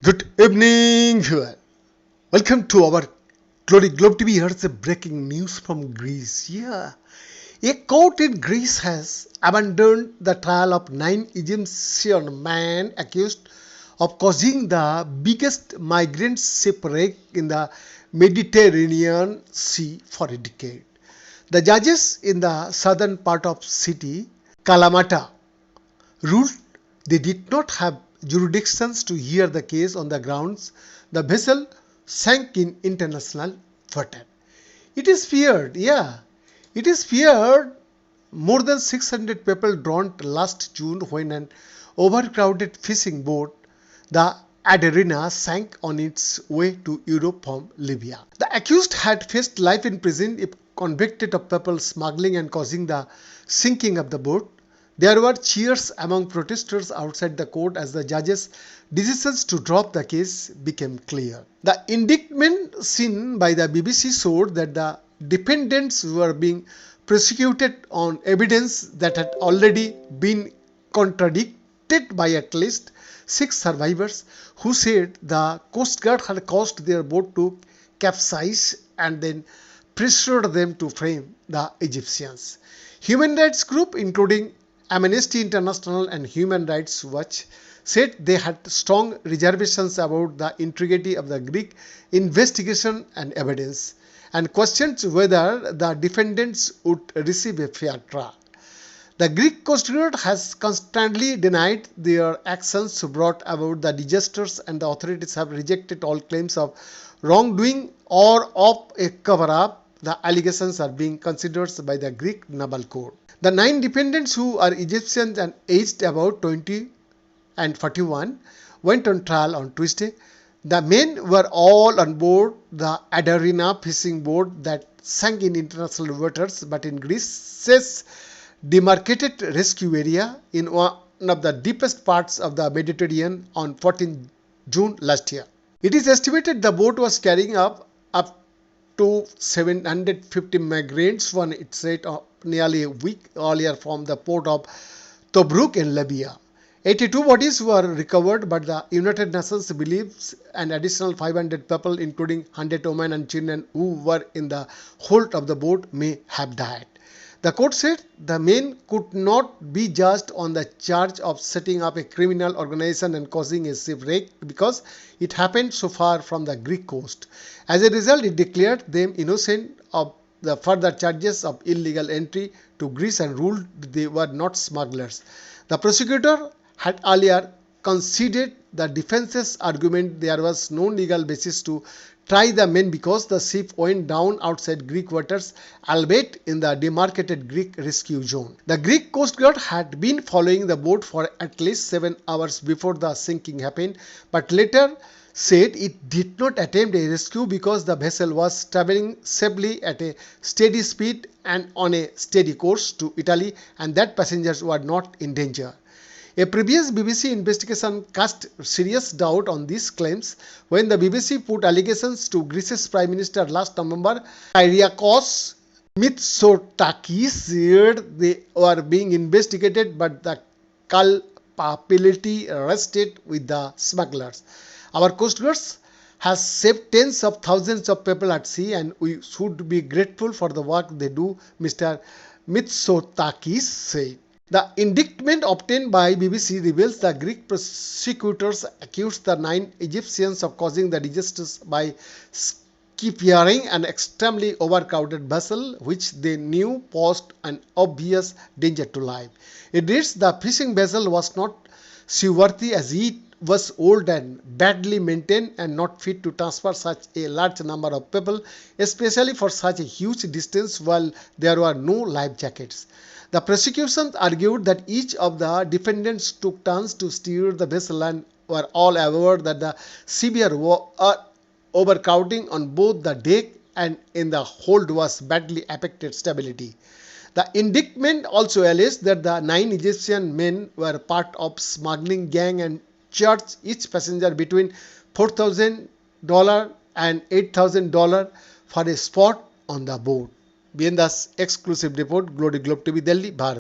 Good evening, viewer. Welcome to our Glory Globe TV. Here's the breaking news from Greece. A court in Greece has abandoned the trial of 9 Egyptian men accused of causing the biggest migrant shipwreck in the Mediterranean Sea for a decade. The judges in the southern part of city Kalamata ruled they did not have jurisdictions to hear the case on the grounds the vessel sank in international water. It is feared, it is feared more than 600 people drowned last June when an overcrowded fishing boat, the Adarina, sank on its way to Europe from Libya. The accused had faced life in prison if convicted of people smuggling and causing the sinking of the boat. There were cheers among protesters outside the court as the judge's decisions to drop the case became clear. The indictment seen by the BBC showed that the defendants were being prosecuted on evidence that had already been contradicted by at least 6 survivors who said the Coast Guard had caused their boat to capsize and then pressured them to frame the Egyptians. Human rights groups including Amnesty International and Human Rights Watch said they had strong reservations about the integrity of the Greek investigation and evidence and questioned whether the defendants would receive a fair trial. The Greek Coast Guard has constantly denied their actions brought about the disasters, and the authorities have rejected all claims of wrongdoing or of a cover-up. The allegations are being considered by the Greek Naval Court. The 9 defendants, who are Egyptians and aged about 20 and 41, went on trial on Tuesday. The men were all on board the Adarina fishing boat that sank in international waters but in Greece's demarcated rescue area in one of the deepest parts of the Mediterranean on 14 June last year. It is estimated the boat was carrying up to 750 migrants when it set up nearly a week earlier from the port of Tobruk in Libya. 82 bodies were recovered, but the United Nations believes an additional 500 people, including 100 women and children who were in the hold of the boat, may have died. The court said the men could not be judged on the charge of setting up a criminal organization and causing a shipwreck because it happened so far from the Greek coast. As a result, it declared them innocent of the further charges of illegal entry to Greece and ruled they were not smugglers. The prosecutor had earlier conceded the defense's argument there was no legal basis to try the men because the ship went down outside Greek waters, albeit in the demarcated Greek rescue zone. The Greek Coast Guard had been following the boat for at least 7 hours before the sinking happened, but later said it did not attempt a rescue because the vessel was traveling safely at a steady speed and on a steady course to Italy, and that passengers were not in danger. A previous BBC investigation cast serious doubt on these claims when the BBC put allegations to Greece's Prime Minister last November. Kyriakos Mitsotakis said they were being investigated, but the culpability rested with the smugglers. Our Coast Guard has saved tens of thousands of people at sea, and we should be grateful for the work they do, Mr. Mitsotakis said. The indictment obtained by BBC reveals the Greek prosecutors accused the 9 Egyptians of causing the disasters by seafaring an extremely overcrowded vessel which they knew posed an obvious danger to life. It reads the fishing vessel was not seaworthy as it was old and badly maintained and not fit to transfer such a large number of people, especially for such a huge distance, while there were no life jackets. The prosecution argued that each of the defendants took turns to steer the vessel and were all aware that the severe overcrowding on both the deck and in the hold was badly affected stability. The indictment also alleged that the 9 Egyptian men were part of smuggling gang and charged each passenger between $4,000 and $8,000 for a spot on the boat. BN Das exclusive report, Glory Globe TV, Delhi, Bharat.